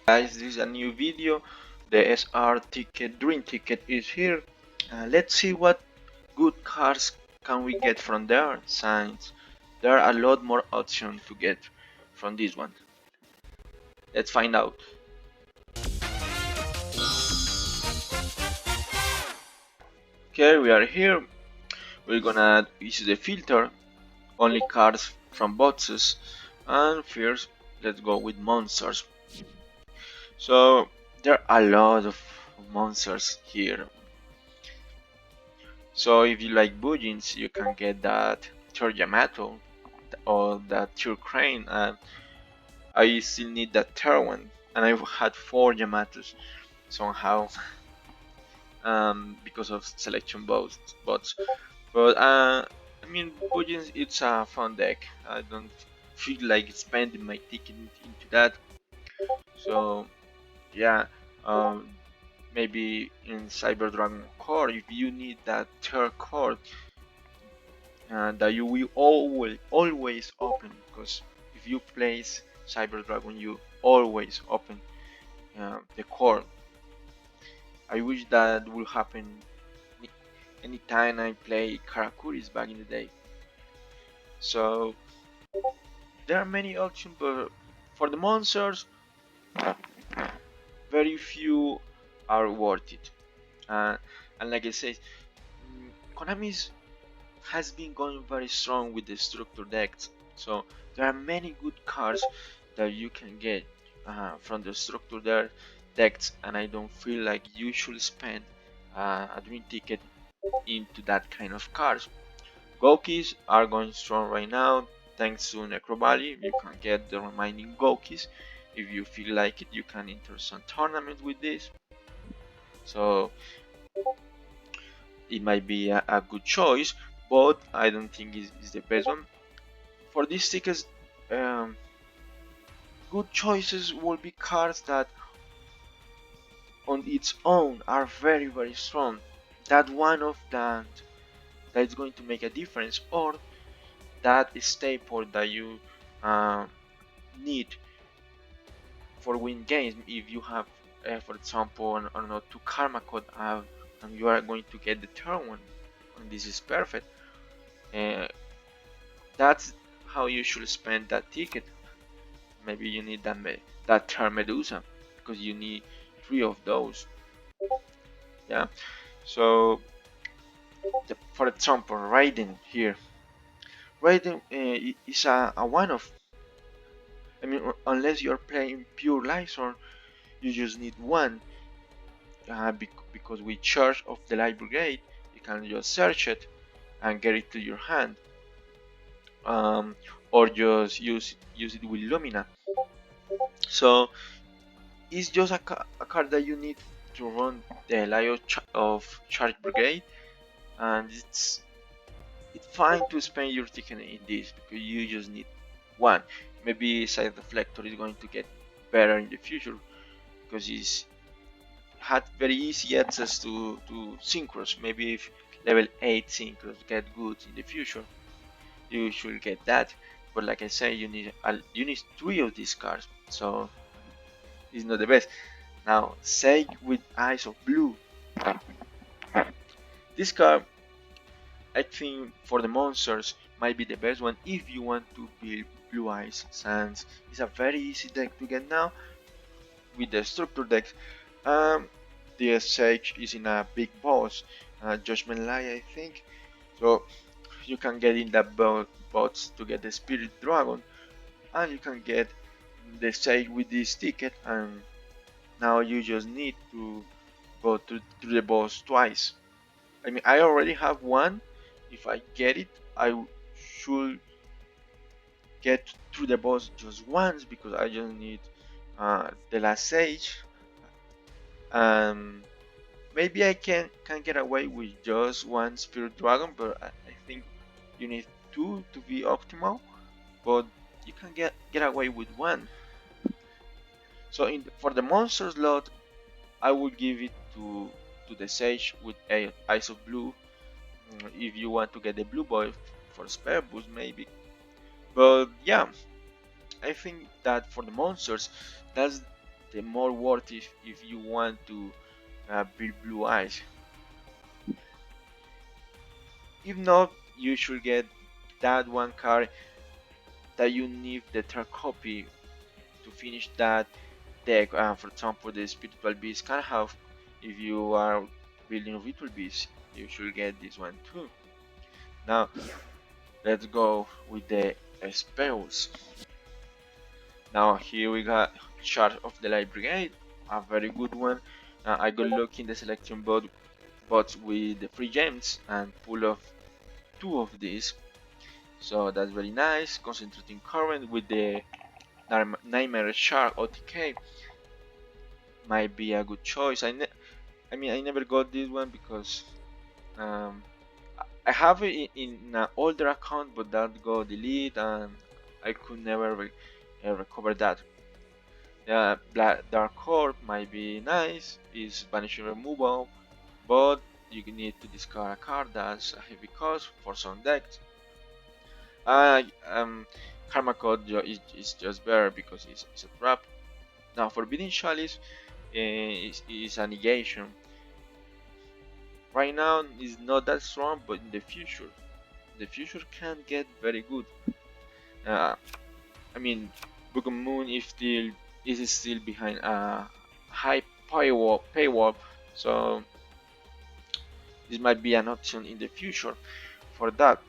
Guys, this is a new video. The SR ticket, dream ticket is here. Let's see what good cars can we get from there, since there are a lot more options to get from this one. Let's find out. Okay, we are here. We're gonna use the filter, only cars from boxes, and first let's go with monsters. So there are a lot of monsters here. So if you like Bujins, you can get that third Yamato or that third Crane, and I still need that third one. And I had 4 Yamatos somehow, because of selection bots. But I mean, Bujins, it's a fun deck. I don't feel like spending my ticket into that. So yeah, um, maybe in Cyber Dragon Core, if you need that third core, that you will always open, because if you place Cyber Dragon, you always open the core. I wish that would happen anytime I play Karakuris back in the day. So there are many options, but for the monsters, very few are worth it. And like I said, Konami's has been going very strong with the structure decks. So there are many good cards that you can get from the structure decks, and I don't feel like you should spend a dream ticket into that kind of cards. Gokis are going strong right now thanks to Necrovalley. You can get the remaining Gokis. If you feel like it, you can enter some tournament with this. So it might be a good choice, but I don't think it's the best one. For these tickets, um, good choices will be cards that on its own are very strong. That one of that is going to make a difference, or that staple that you need for win games. If you have, for example, I don't know, 2 Karma Code out, and you are going to get the third one, and this is perfect. That's how you should spend that ticket. Maybe you need that third Medusa, because you need 3 of those. Yeah. So, for example, Raiden here. Raiden is a one of. I mean, unless you're playing pure Lyson, you just need one. Because with Charge of the Light Brigade, you can just search it and get it to your hand, or just use it with Lumina. So it's just a card that you need to run the Lion of Charge Brigade, and it's fine to spend your ticket in this because you just need one. Maybe Side Deflector is going to get better in the future because it's had very easy access to synchros. Maybe if level 8 synchros get good in the future, you should get that. But like I say, you need 3 of these cards, so it's not the best. Now, say with Eyes of Blue, this card I think for the monsters might be the best one if you want to build Blue Eyes, since it's a very easy deck to get now with the structure decks. The Sage is in a big boss, Judgment Light, I think, so you can get in that bots to get the Spirit Dragon, and you can get the Sage with this ticket, and now you just need to go to the boss twice. I mean, I already have one. If I get it, I should get through the boss just once because I just need the last Sage. Maybe I can get away with just one Spirit Dragon, but I think you need 2 to be optimal. But you can get away with one. So for the monster slot, I would give it to the Sage with Eyes of Blue. If you want to get the Blue Boy for spare boost, maybe. But yeah, I think that for the monsters, that's the more worth if you want to build blue eyes. If not, you should get that one card that you need the third copy to finish that deck. For example, the spiritual beast can have, if you are building ritual beast, you should get this one too. Now let's go with the spells. Now here we got Charge of the Light Brigade, a very good one. I got lucky in the selection bots with the free gems and pull off two of these, so that's very nice. Concentrating current with the Nightmare Shark OTK might be a good choice. I mean I never got this one because um, I have it in an older account, but that got deleted and I could never recover that. Black Dark Core might be nice, is banishing removal, but you need to discard a card that's a heavy cost for some decks. Karma Code is just better because it's a trap. Now Forbidden Chalice is a negation. Right now it's not that strong, but in the future can get very good. Uh, I mean, Book of Moon is still behind a high paywall, so this might be an option in the future for that.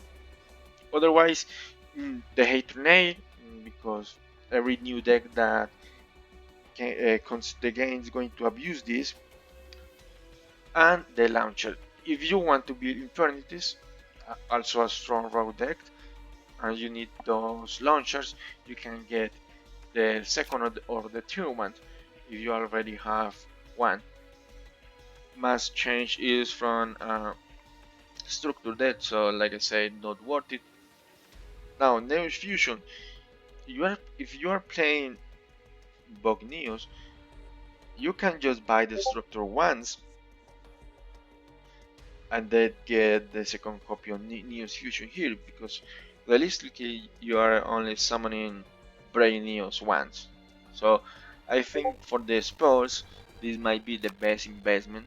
Otherwise, the Hate Grenade, because every new deck that comes to the game is going to abuse this, and the launcher. If you want to build Infernities, also a strong raw deck, and you need those launchers, you can get the second or the third one if you already have one. Mass change is from structure deck, so like I said, not worth it. Now, Neos Fusion. If you are playing Bogneos, you can just buy the structure once and then get the second copy of Neos Fusion here, because realistically you are only summoning Brain Neos once. So I think for the spells this might be the best investment,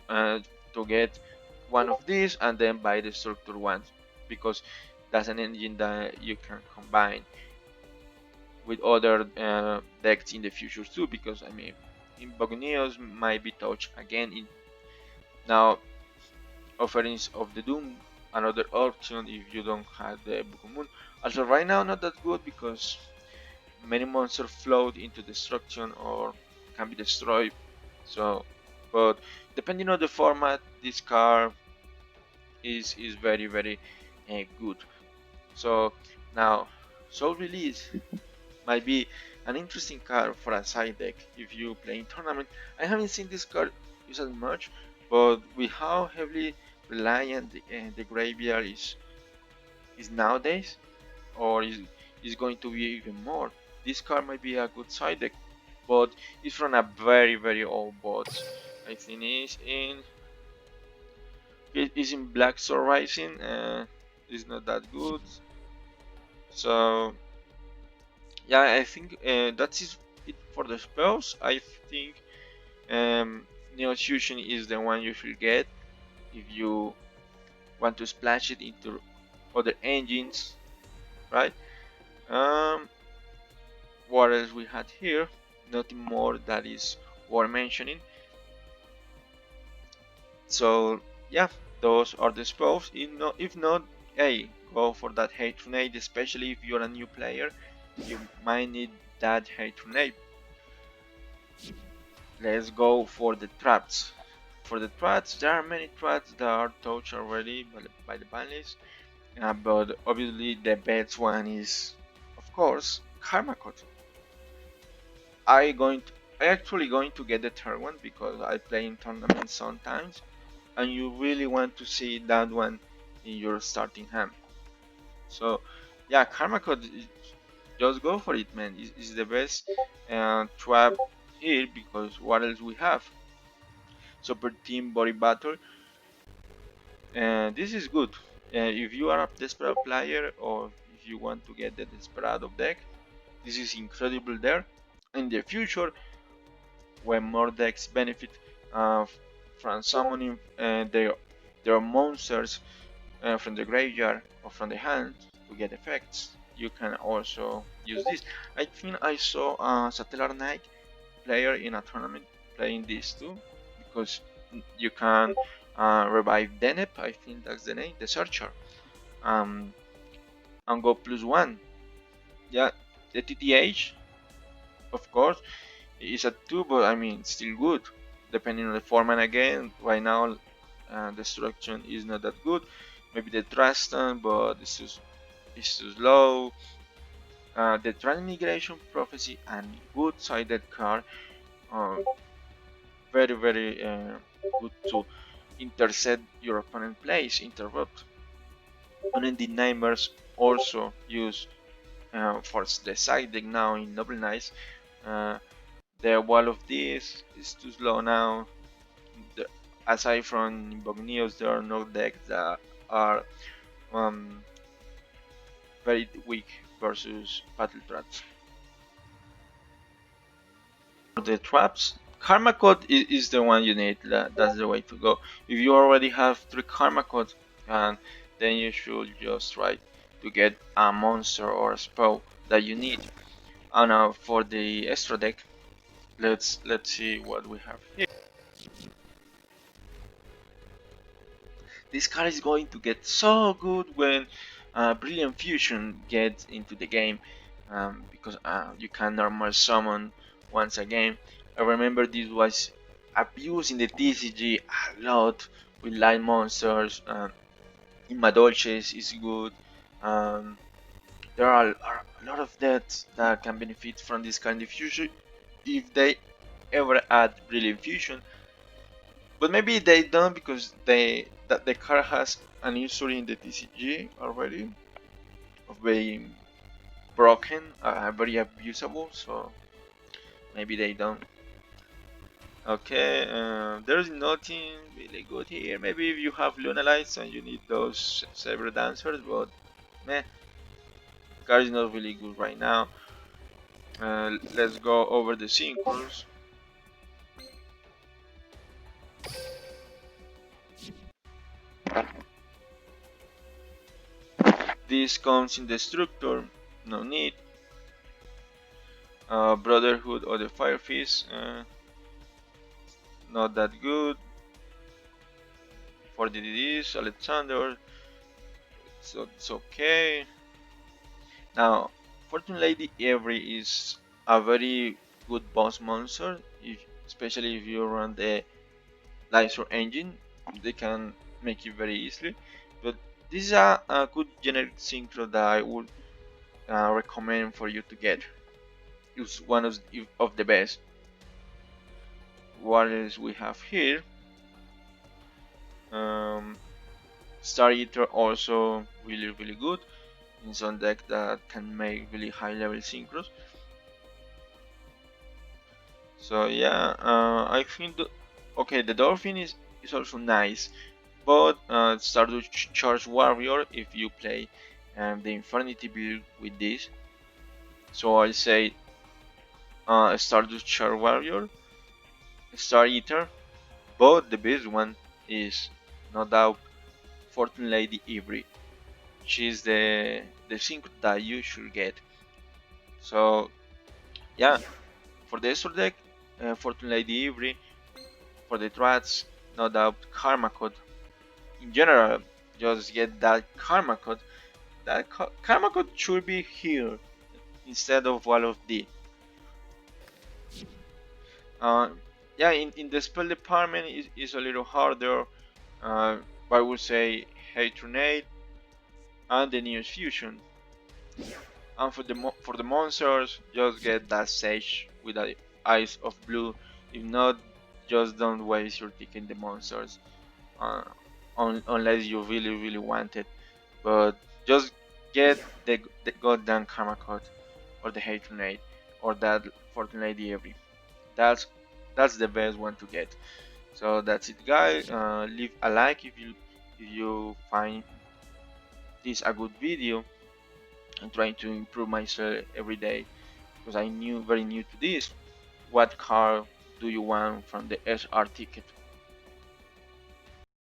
to get one of these and then buy the structure ones, because that's an engine that you can combine with other decks in the future too, because I mean Bogneos might be touched again in now offerings of the Doom, another option if you don't have the Book of Moon. Also right now not that good because many monsters float into destruction or can be destroyed, so but depending on the format this card is very good. So now Soul Release might be an interesting card for a side deck if you play in tournament. I haven't seen this card used as much, but with how heavily reliant the graveyard is nowadays, or is going to be even more, this card might be a good side deck. But it's from a very old bot. I think it's in Black Sword Rising. It's not that good. So yeah, I think that's it for the spells. I think Neo Fusion is the one you should get if you want to splash it into other engines, right? What else we had here? Nothing more that is worth mentioning. So yeah, those are the spells. If not, hey, go for that Hate Grenade, especially if you're a new player. You might need that Hate Grenade. Let's go for the traps. For the traps, there are many traps that are touched already by the ban list, but obviously the best one is, of course, Karma Code. I actually going to get the third one because I play in tournaments sometimes, and you really want to see that one in your starting hand. So yeah, Karma Code, just go for it, man. It's the best trap here, because what else we have? Super Team Body Battle. This is good. If you are a Desperado player or if you want to get the Desperado deck, this is incredible there. in the future, when more decks benefit uh, from summoning their monsters from the graveyard or from the hand to get effects, you can also use this. I think I saw a Satellar Knight player in a tournament playing this too, because you can revive Deneb, I think that's the name, the Searcher, um, and go +1. Yeah, the TTH, of course, is a 2, but I mean, still good. Depending on the format again, right now destruction is not that good. Maybe the Trastan, but it's too slow. The Transmigration Prophecy and good sided card, uh, very good to intercept your opponent plays, interrupt. Unending Nightmares also use for the side deck now in Noble Knights. Uh, the wall of this is too slow now. The, aside from Bognios, there are no decks that are um, very weak versus battle traps. For the traps, Karma Code is the one you need. That's the way to go. If you already have 3 Karma Code, and then you should just try to get a monster or a spell that you need. And now for the extra deck, let's see what we have here. This card is going to get so good when Brilliant Fusion gets into the game, because you can normal summon once again. I remember this was abused in the TCG a lot with light monsters. Imadolches is good. Um, there are a lot of decks that can benefit from this kind of fusion if they ever add Brilliant Fusion. But maybe they don't, because that the card has an history in the TCG already of being broken, very abusable, so maybe they don't. Okay, there's nothing really good here. Maybe if you have Luna Lights and you need those Saber Dancers, but meh, card is not really good right now. Let's go over the synchros. This comes in the structure, no need. Brotherhood of the Fire Fist, not that good. For the DDs, Alexander, so it's okay. Now, Fortune Lady Avery is a very good boss monster, especially if you run the Lysor engine, they can make it very easily. But this is a good generic synchro that I would recommend for you to get. It's one of the best. What else we have here? Star Eater also really good in some deck that can make really high level synchros. So yeah, I think okay, the Dolphin is also nice, but Stardust Charge Warrior if you play the Infinity build with this. So I say Stardust Charge Warrior, Star Eater, but the best one is no doubt Fortune Lady Avery. She's the sync that you should get. So yeah, for the extra deck, Fortune Lady Avery. For the trats, no doubt Karma Code. In general, just get that Karma Code. That Karma Code should be here instead of Wall of D. Yeah, in the spell department is a little harder. I would say Hatronade and the Neos Fusion. And for the monsters, just get that Sage with the Eyes of Blue. If not, just don't waste your ticket in the monsters, unless you really want it. But just get the goddamn Karma Code or the Hatronade or that Fortune Lady Every. That's the best one to get. So that's it, guys. Leave a like if you find this a good video. I'm trying to improve myself every day. because I knew very new to this. What card do you want from the SR ticket?